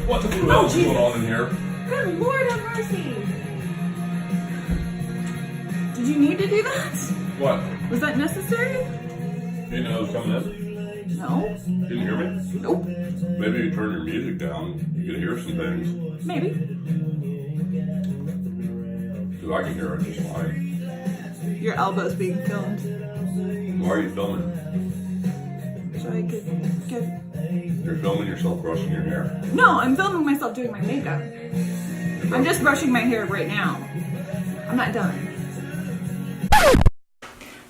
What the hell is going on in here? Good Lord have mercy. Did you need to do that? What? Was that necessary? You didn't know it was coming in? No. Didn't hear me? Nope. Maybe you turn your music down. You can hear some things. Maybe. Because I can hear it just fine. Your elbow's being filmed. Why are you filming? So I could get... You're filming yourself brushing your hair. No, I'm filming myself doing my makeup. I'm just brushing my hair right now. I'm not done.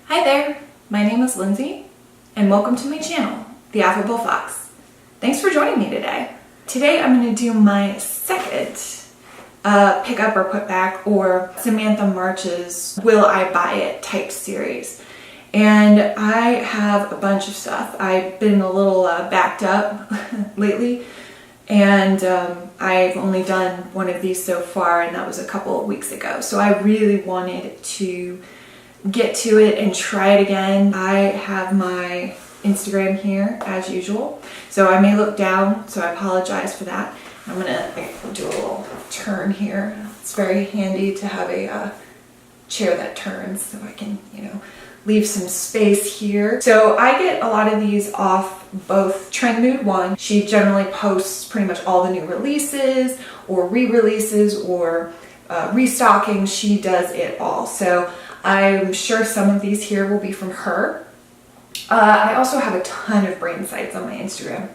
Hi there, my name is Lindsay, and welcome to my channel, The Affable Fox. Thanks for joining me today. Today I'm going to do my second pick up or put back, or Samantha March's Will I Buy It type series. And I have a bunch of stuff. I've been a little backed up lately, and I've only done one of these so far, and that was a couple of weeks ago. So I really wanted to get to it and try it again. I have my Instagram here as usual, so I may look down, so I apologize for that. I'm gonna do a little turn here. It's very handy to have a chair that turns, so I can, leave some space here. So I get a lot of these off both Trend Mood 1. She generally posts pretty much all the new releases or re-releases or restocking. She does it all. So I'm sure some of these here will be from her. I also have a ton of brand sites on my Instagram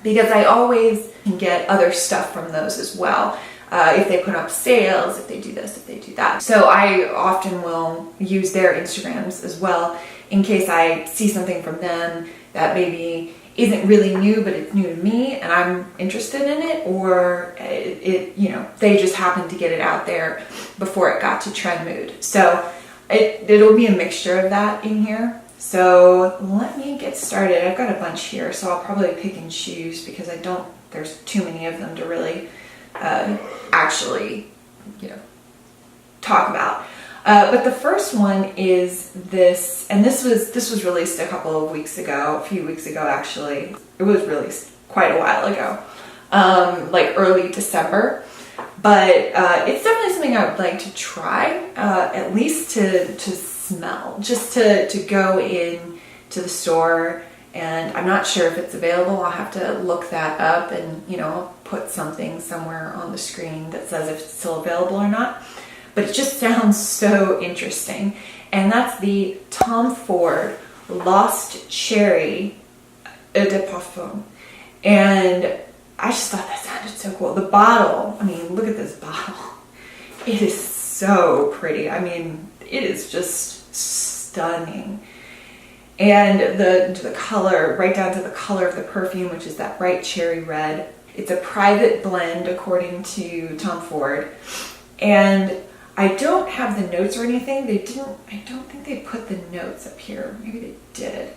because I always can get other stuff from those as well. If they put up sales, if they do this, if they do that. So I often will use their Instagrams as well in case I see something from them that maybe isn't really new, but it's new to me and I'm interested in it, or they just happened to get it out there before it got to Trend Mood. So it'll be a mixture of that in here. So let me get started. I've got a bunch here, so I'll probably pick and choose because there's too many of them to really actually, talk about. But the first one is this, and this was released a few weeks ago actually. It was released quite a while ago, like early December. But it's definitely something I would like to try, at least to smell, just to go in to the store. And I'm not sure if it's available. I'll have to look that up and, put something somewhere on the screen that says if it's still available or not. But it just sounds so interesting. And that's the Tom Ford Lost Cherry Eau de Parfum. And I just thought that sounded so cool. The bottle, look at this bottle. It is so pretty. It is just stunning. And the color, right down to the color of the perfume, which is that bright cherry red. It's a private blend according to Tom Ford. And I don't have the notes or anything. I don't think they put the notes up here. Maybe they did.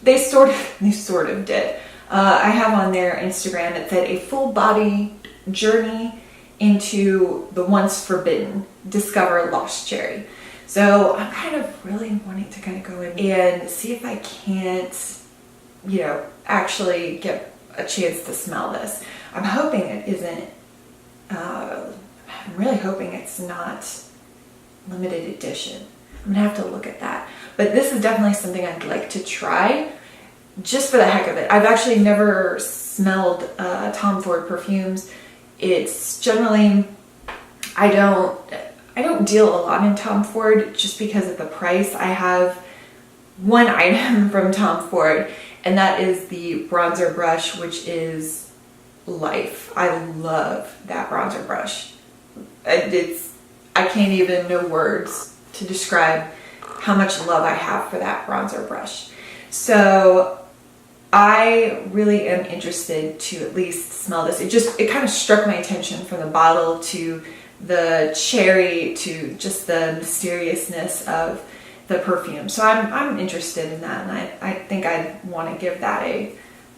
They sort of did. I have on their Instagram, it said a full body journey into the once forbidden, discover Lost Cherry. So I'm kind of really wanting to kind of go in and see if I can't, actually get a chance to smell this. I'm hoping it isn't, I'm really hoping it's not limited edition. I'm gonna have to look at that. But this is definitely something I'd like to try just for the heck of it. I've actually never smelled Tom Ford perfumes. It's generally, I don't deal a lot in Tom Ford just because of the price. I have one item from Tom Ford, and that is the bronzer brush, which is life. I love that bronzer brush. I can't even know words to describe how much love I have for that bronzer brush. So I really am interested to at least smell this. It kind of struck my attention from the bottle to the cherry to just the mysteriousness of the perfume. So I'm interested in that, and I think I'd want to give that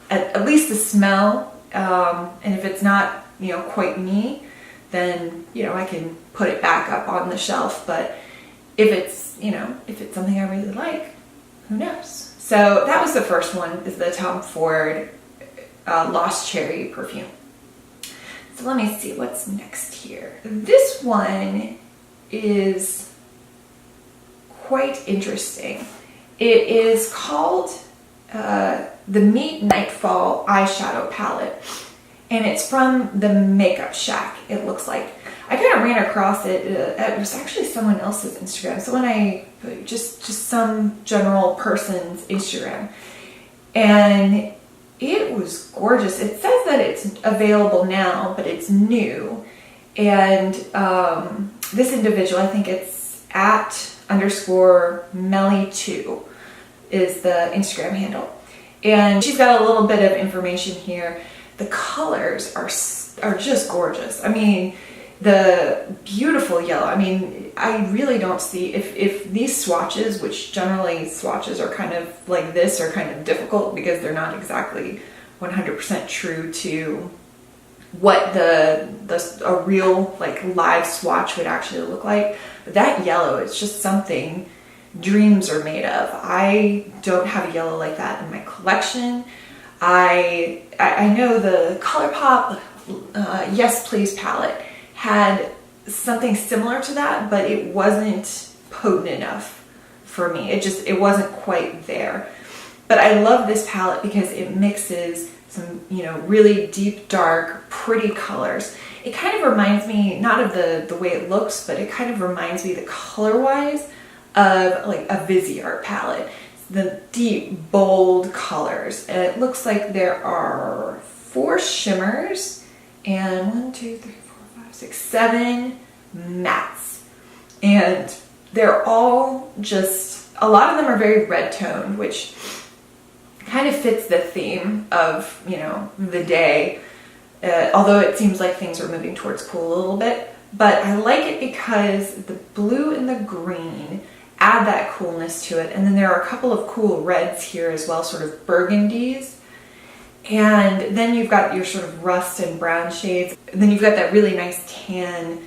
at least a smell. And if it's not quite me, then I can put it back up on the shelf. But if it's something I really like, who knows? So that was the first one, is the Tom Ford Lost Cherry perfume. So let me see what's next here. This one is quite interesting. It is called the Meet Nightfall Eyeshadow Palette, and it's from the Makeup Shack, it looks like. I kind of ran across it. It was actually someone else's Instagram. So when I just some general person's Instagram, and it was gorgeous. It says that it's available now, but it's new. And this individual, I think it's @_Melly2 is the Instagram handle. And she's got a little bit of information here. The colors are just gorgeous. I mean, the beautiful yellow. I mean, I really don't see, if these swatches, which generally swatches are kind of like this, are kind of difficult because they're not exactly 100% true to what a real like live swatch would actually look like. But that yellow is just something dreams are made of. I don't have a yellow like that in my collection. I know the ColourPop Yes Please palette had something similar to that, but it wasn't potent enough for me. It wasn't quite there. But I love this palette because it mixes some, really deep, dark, pretty colors. It kind of reminds me, not of the way it looks, but it kind of reminds me, the color-wise, of like a Viseart palette. The deep, bold colors. And it looks like there are 4 shimmers and 1, 2, 3, 4, 5, 6, 7 mattes. And they're all just, a lot of them are very red toned, which kind of fits the theme of, the day. Although it seems like things are moving towards cool a little bit. But I like it because the blue and the green add that coolness to it. And then there are a couple of cool reds here as well, sort of burgundies. And then you've got your sort of rust and brown shades. And then you've got that really nice tan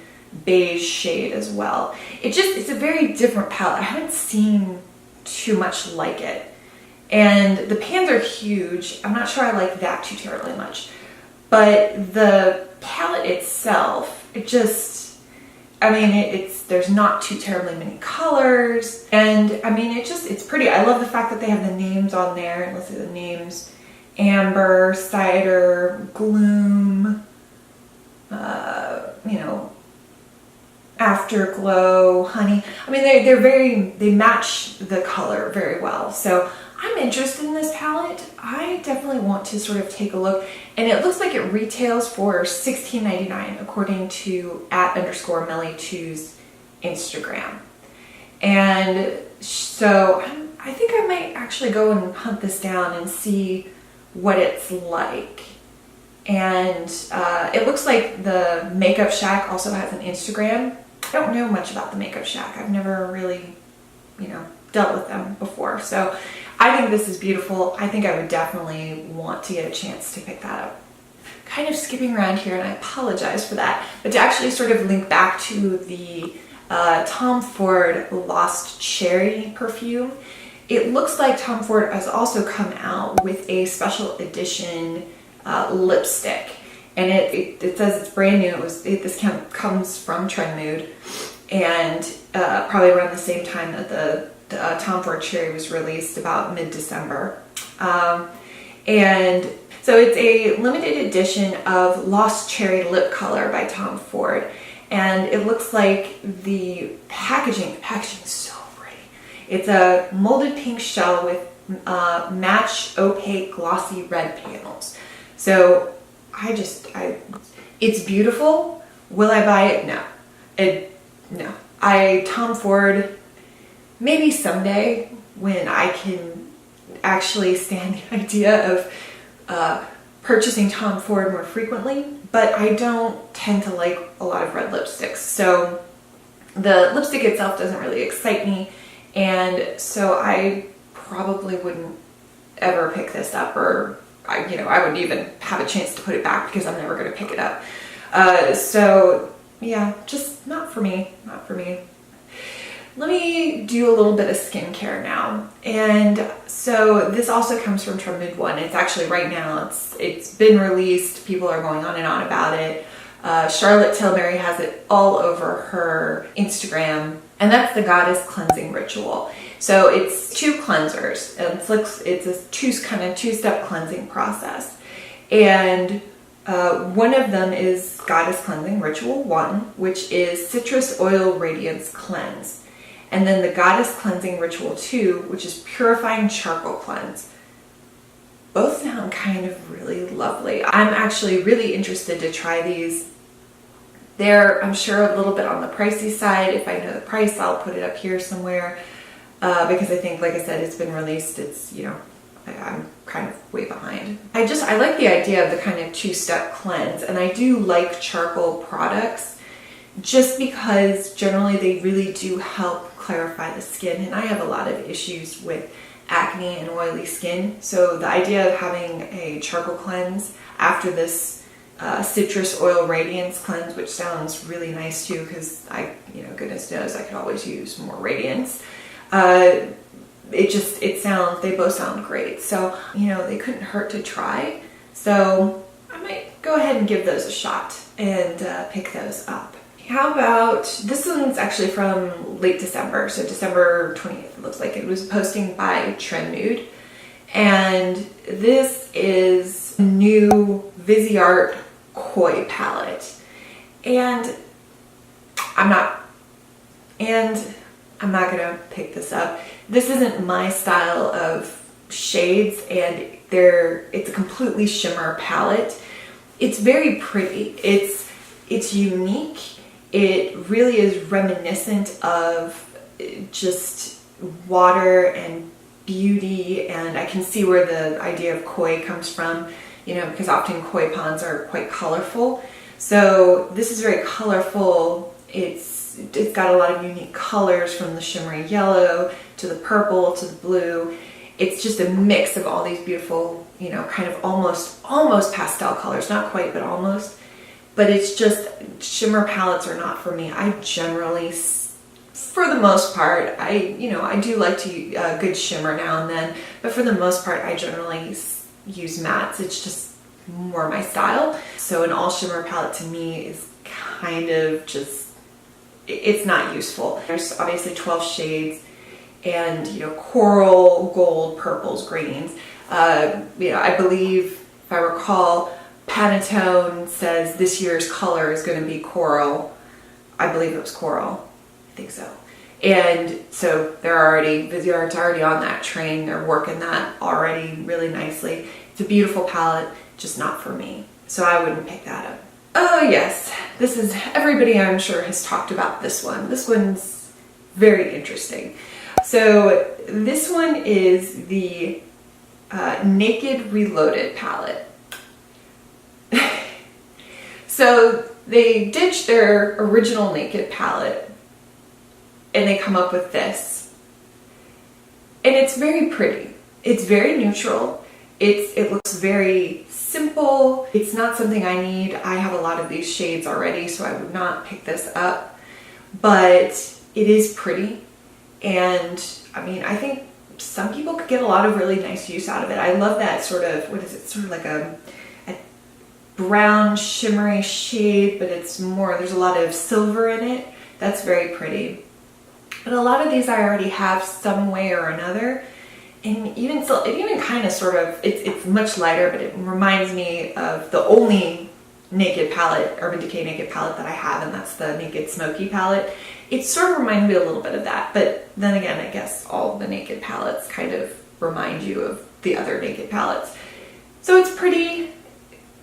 beige shade as well. It's a very different palette. I haven't seen too much like it. And the pans are huge. I'm not sure I like that too terribly much. But the palette itself, there's not too terribly many colors. And it's pretty. I love the fact that they have the names on there. Let's see the names: Amber, Cider, Gloom, Afterglow, Honey. They match the color very well. So I'm interested in this palette. I definitely want to sort of take a look. And it looks like it retails for $16.99 according to @_Melly2's Instagram. And so I think I might actually go and hunt this down and see what it's like. And it looks like the Makeup Shack also has an Instagram. I don't know much about the Makeup Shack. I've never really, dealt with them before. So I think this is beautiful. I think I would definitely want to get a chance to pick that up. Kind of skipping around here, and I apologize for that, but to actually sort of link back to the Tom Ford Lost Cherry perfume, it looks like Tom Ford has also come out with a special edition lipstick. And it says it's brand new. This comes from Trend Mood, and probably around the same time that the Tom Ford Cherry was released, about mid-December. And so it's a limited edition of Lost Cherry Lip Color by Tom Ford. And it looks like the packaging is so pretty. It's a molded pink shell with match opaque glossy red panels. So it's beautiful. Will I buy it? No. No. Tom Ford, maybe someday when I can actually stand the idea of purchasing Tom Ford more frequently, but I don't tend to like a lot of red lipsticks. So the lipstick itself doesn't really excite me, and so I probably wouldn't ever pick this up, or I wouldn't even have a chance to put it back because I'm never going to pick it up. So yeah, just not for me. let me do a little bit of skincare now. And so this also comes from Trended One. It's actually right now, it's been released. People are going on and on about it. Charlotte Tilbury has it all over her Instagram, and that's the Goddess Cleansing Ritual. So it's 2 cleansers, and it's a two-step cleansing process. And one of them is Goddess Cleansing Ritual 1, which is Citrus Oil Radiance Cleanse. And then the Goddess Cleansing Ritual 2, which is Purifying Charcoal Cleanse. Both sound kind of really lovely. I'm actually really interested to try these. They're, I'm sure, a little bit on the pricey side. If I know the price, I'll put it up here somewhere. Because I think, like I said, it's been released. It's, you know, I'm kind of way behind. I like the idea of the kind of 2-step cleanse, and I do like charcoal products just because generally they really do help clarify the skin, and I have a lot of issues with acne and oily skin. So the idea of having a charcoal cleanse after this citrus oil radiance cleanse, which sounds really nice too, because goodness knows I could always use more radiance. They both sound great. So, they couldn't hurt to try. So I might go ahead and give those a shot and pick those up. How about, this one's actually from late December, so December 20th, it looks like. It was posting by Trend Mood. And this is new Viseart Koi palette. And I'm not gonna pick this up. This isn't my style of shades, and it's a completely shimmer palette. It's very pretty. It's unique. It really is reminiscent of just water and beauty, and I can see where the idea of koi comes from, because often koi ponds are quite colorful. So this is very colorful. It's got a lot of unique colors, from the shimmery yellow to the purple to the blue. It's just a mix of all these beautiful, kind of almost pastel colors, not quite, but almost. But it's just, shimmer palettes are not for me. I generally, for the most part, I do like to good shimmer now and then, but for the most part, I generally use mattes. It's just more my style. So an all shimmer palette to me is kind of just, it's not useful. There's obviously 12 shades, and coral, gold, purples, greens. I believe, if I recall, Pantone says this year's color is going to be coral. I believe it was coral. I think so. And so Viseart's already on that train. They're working that already really nicely. It's a beautiful palette, just not for me. So I wouldn't pick that up. Oh yes, everybody I'm sure has talked about this one. This one's very interesting. So this one is the Naked Reloaded palette. So they ditched their original Naked palette and they come up with this. And it's very pretty. It's very neutral. It looks very simple. It's not something I need. I have a lot of these shades already, so I would not pick this up. But it is pretty. And I think some people could get a lot of really nice use out of it. I love that sort of, sort of like a brown shimmery shade, but it's more, there's a lot of silver in it. That's very pretty. But a lot of these I already have some way or another. And even still, it even kind of sort of, it's much lighter, but it reminds me of the only Naked palette, Urban Decay Naked palette that I have, and that's the Naked Smoky palette. It sort of reminds me a little bit of that, but then again, I guess all the Naked palettes kind of remind you of the other Naked palettes. So it's pretty,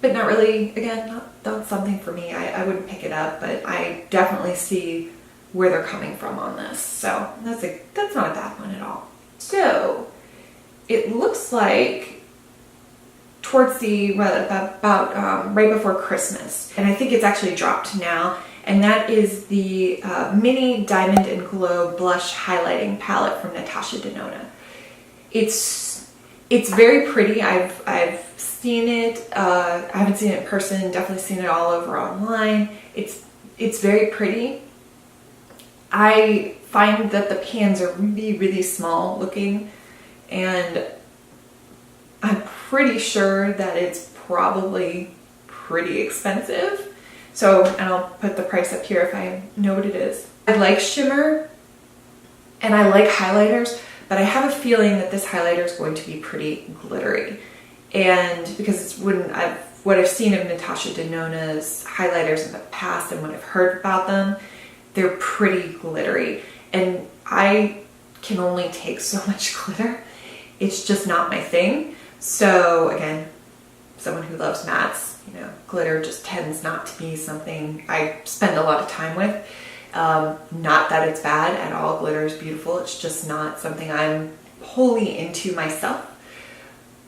but not really, again, not something for me. I wouldn't pick it up, but I definitely see where they're coming from on this. So that's not a bad one at all. So it looks like towards about right before Christmas, and I think it's actually dropped now, and that is the Mini Diamond and Glow Blush Highlighting Palette from Natasha Denona. It's very pretty. I've seen it. I haven't seen it in person. Definitely seen it all over online. It's very pretty. I find that the pans are really, really small looking, and I'm pretty sure that it's probably pretty expensive. So, and I'll put the price up here if I know what it is. I like shimmer and I like highlighters, but I have a feeling that this highlighter is going to be pretty glittery. And because it's what I've seen of Natasha Denona's highlighters in the past and what I've heard about them, they're pretty glittery. And I can only take so much glitter. It's just not my thing. So again, someone who loves mattes, glitter just tends not to be something I spend a lot of time with. Not that it's bad at all. Glitter is beautiful. It's just not something I'm wholly into myself.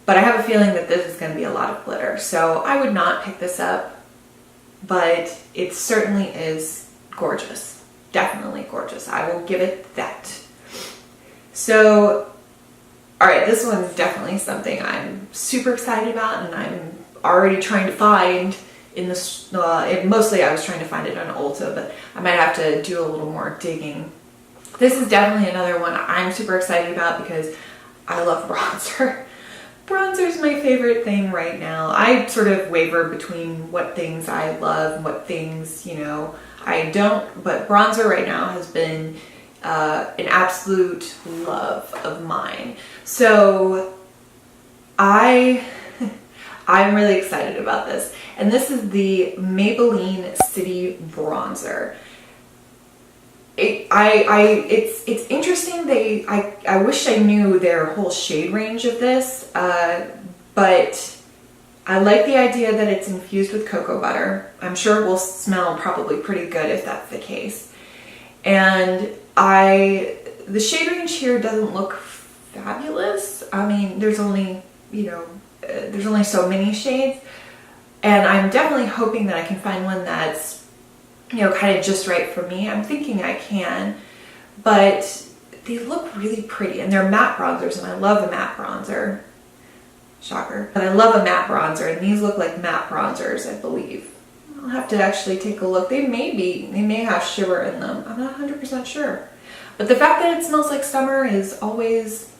But I have a feeling that this is going to be a lot of glitter. So I would not pick this up, but it certainly is gorgeous. Definitely gorgeous. I will give it that. So, all right, this one's definitely something I'm super excited about, and I'm already trying to find in this. Mostly I was trying to find it on Ulta, but I might have to do a little more digging. This is definitely another one I'm super excited about because I love bronzer. Bronzer is my favorite thing right now. I sort of waver between what things I love and what things, I don't. But bronzer right now has been an absolute love of mine. So I'm really excited about this. And this is the Maybelline City Bronzer. It's interesting. I wish I knew their whole shade range of this, but I like the idea that it's infused with cocoa butter. I'm sure it will smell probably pretty good if that's the case. And the shade range here doesn't look fabulous. I mean, there's only so many shades, and I'm definitely hoping that I can find one that's kind of just right for me. I'm thinking I can, but they look really pretty, and they're matte bronzers, and I love a matte bronzer. Shocker. But I love a matte bronzer, and these look like matte bronzers, I believe. I'll have to actually take a look. They may have shimmer in them. I'm not 100% sure. But the fact that it smells like summer is always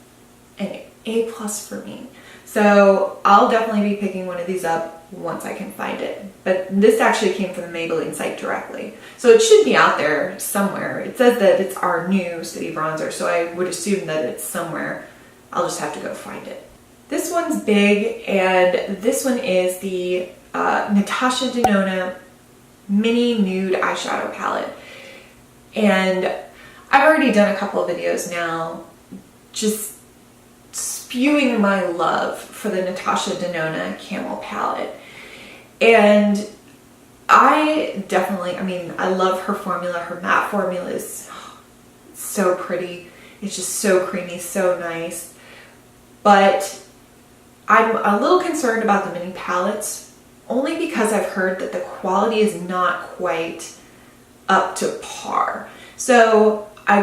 an A+ for me. So I'll definitely be picking one of these up once I can find it. But this actually came from the Maybelline site directly. So it should be out there somewhere. It says that it's our new city bronzer, so I would assume that it's somewhere. I'll just have to go find it. This one's big, and this one is the Natasha Denona Mini Nude Eyeshadow Palette. And I've already done a couple of videos now just spewing my love for the Natasha Denona Camel Palette. And I love her formula. Her matte formula is so pretty. It's just so creamy, so nice. But I'm a little concerned about the mini palettes, only because I've heard that the quality is not quite up to par. So I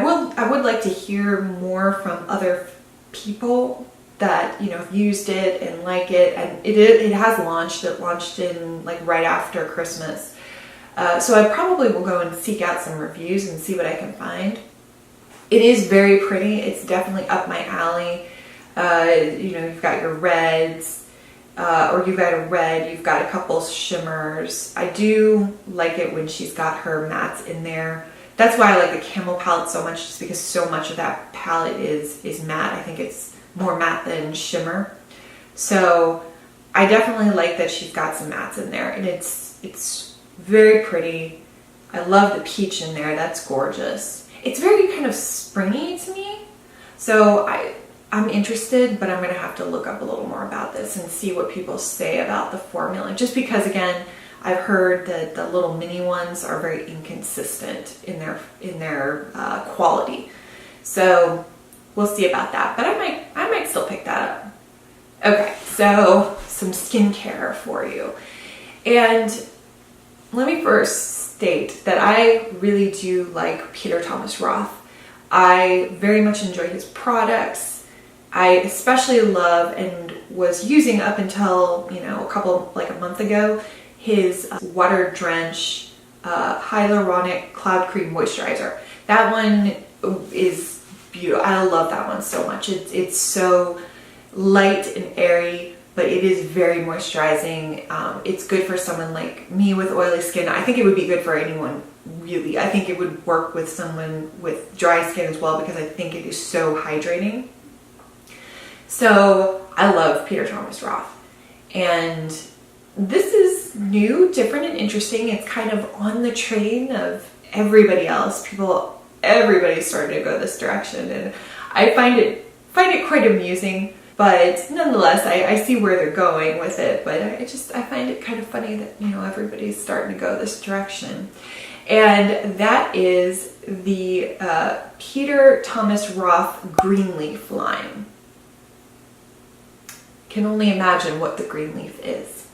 would like to hear more from other people that used it and like it, and it has launched. It launched in right after Christmas, so I probably will go and seek out some reviews and see what I can find. It is very pretty. It's definitely up my alley. You've got your reds, or you've got a red, you've got a couple shimmers. I do like it when she's got her mattes in there. That's why I like the Camel palette so much, just because so much of that palette is matte. I think it's more matte than shimmer. So I definitely like that she's got some mattes in there, and it's very pretty. I love the peach in there. That's gorgeous. It's very kind of springy to me. So I'm interested, but I'm going to have to look up a little more about this and see what people say about the formula. Just because, again, I've heard that the little mini ones are very inconsistent in their quality. So we'll see about that. But I might still pick that up. Okay, so some skincare for you. And let me first state that I really do like Peter Thomas Roth. I very much enjoy his products. I especially love and was using up until, a month ago, his Water Drench Hyaluronic Cloud Cream Moisturizer. That one is beautiful. I love that one so much. It's so light and airy, but it is very moisturizing. It's good for someone like me with oily skin. I think it would be good for anyone, really. I think it would work with someone with dry skin as well, because I think it is so hydrating. So I love Peter Thomas Roth. And this is new, different, and interesting. It's kind of on the train of everybody else. Everybody's starting to go this direction, and I find it quite amusing. But nonetheless, I see where they're going with it. But I find it kind of funny that, you know, everybody's starting to go this direction. And that is the Peter Thomas Roth Green Leaf line. Can only imagine what the green leaf is.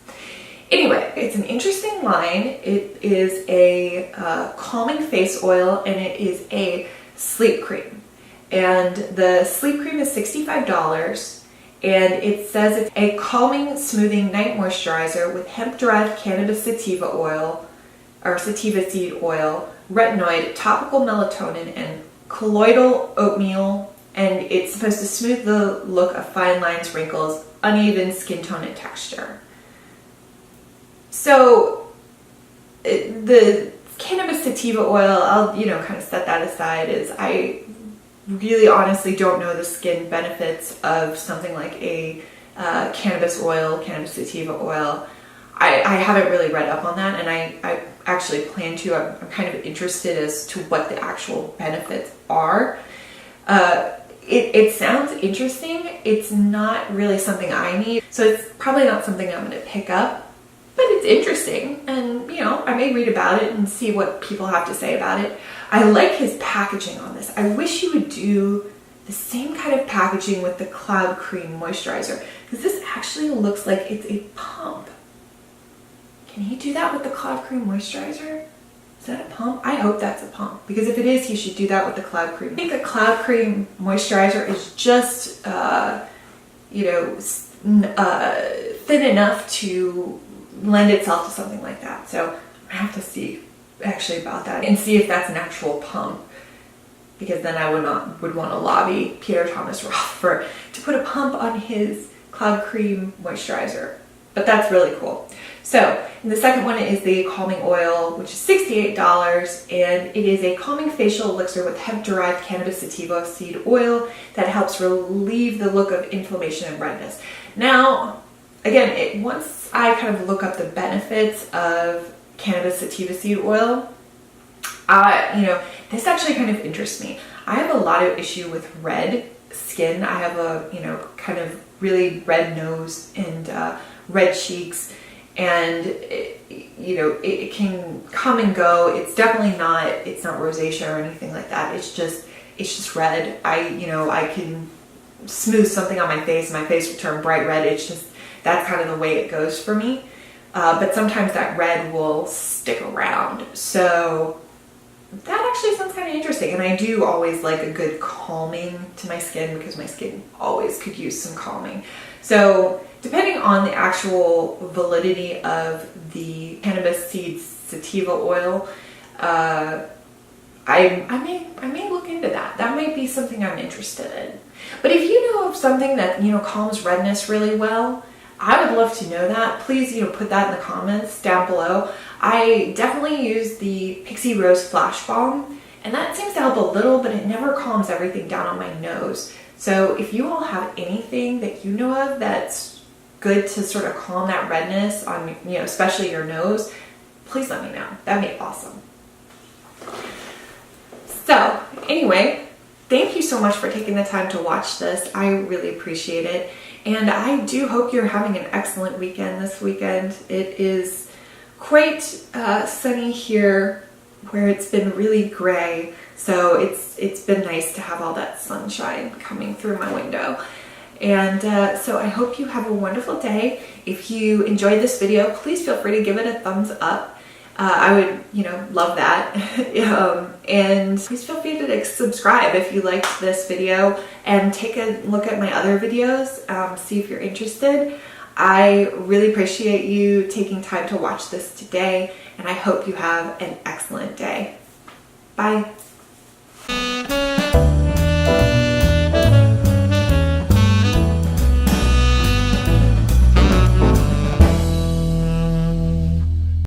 Anyway, it's an interesting line. It is a calming face oil, and it is a sleep cream. And the sleep cream is $65. And it says it's a calming, smoothing night moisturizer with hemp-derived cannabis sativa oil, or sativa seed oil, retinoid, topical melatonin, and colloidal oatmeal. And it's supposed to smooth the look of fine lines, wrinkles, uneven skin tone, and texture. So the cannabis sativa oil, I'll kind of set that aside, as I really honestly don't know the skin benefits of something like a cannabis sativa oil. I haven't really read up on that, and I actually plan to. I'm kind of interested as to what the actual benefits are. It sounds interesting. It's not really something I need, so it's probably not something I'm going to pick up, but it's interesting, and I may read about it and see what people have to say about it. I like his packaging on this. I wish he would do the same kind of packaging with the Cloud Cream Moisturizer, because this actually looks like it's a pump. Can he do that with the Cloud Cream Moisturizer? Is that a pump? I hope that's a pump, because if it is, he should do that with the Cloud Cream. I think the Cloud Cream Moisturizer is just, thin enough to lend itself to something like that. So I have to see actually about that and see if that's an actual pump, because then I would want to lobby Peter Thomas Roth to put a pump on his Cloud Cream Moisturizer. But that's really cool. So, and the second one is the Calming Oil, which is $68, and it is a calming facial elixir with hemp-derived cannabis sativa seed oil that helps relieve the look of inflammation and redness. Now, again, once I kind of look up the benefits of cannabis sativa seed oil, this actually kind of interests me. I have a lot of issue with red skin. I have a, kind of really red nose and red cheeks, and it can come and go. It's definitely it's not rosacea or anything like that. It's just red. I can smooth something on my face will turn bright red. That's kind of the way it goes for me. But sometimes that red will stick around. So that actually sounds kind of interesting. And I do always like a good calming to my skin, because my skin always could use some calming. So depending on the actual validity of the cannabis seed sativa oil, I may look into that. That might be something I'm interested in. But if you know of something that, calms redness really well, I would love to know that. Please, put that in the comments down below. I definitely use the Pixie Rose Flash Balm, and that seems to help a little, but it never calms everything down on my nose. So if you all have anything that you know of that's good to sort of calm that redness on, especially your nose, please let me know. That'd be awesome. So anyway, thank you so much for taking the time to watch this. I really appreciate it. And I do hope you're having an excellent weekend this weekend. It is quite sunny here, where it's been really gray. So it's been nice to have all that sunshine coming through my window. And so I hope you have a wonderful day. If you enjoyed this video, please feel free to give it a thumbs up. I would, love that. And please feel free to subscribe if you liked this video, and take a look at my other videos, see if you're interested. I really appreciate you taking time to watch this today, and I hope you have an excellent day. Bye.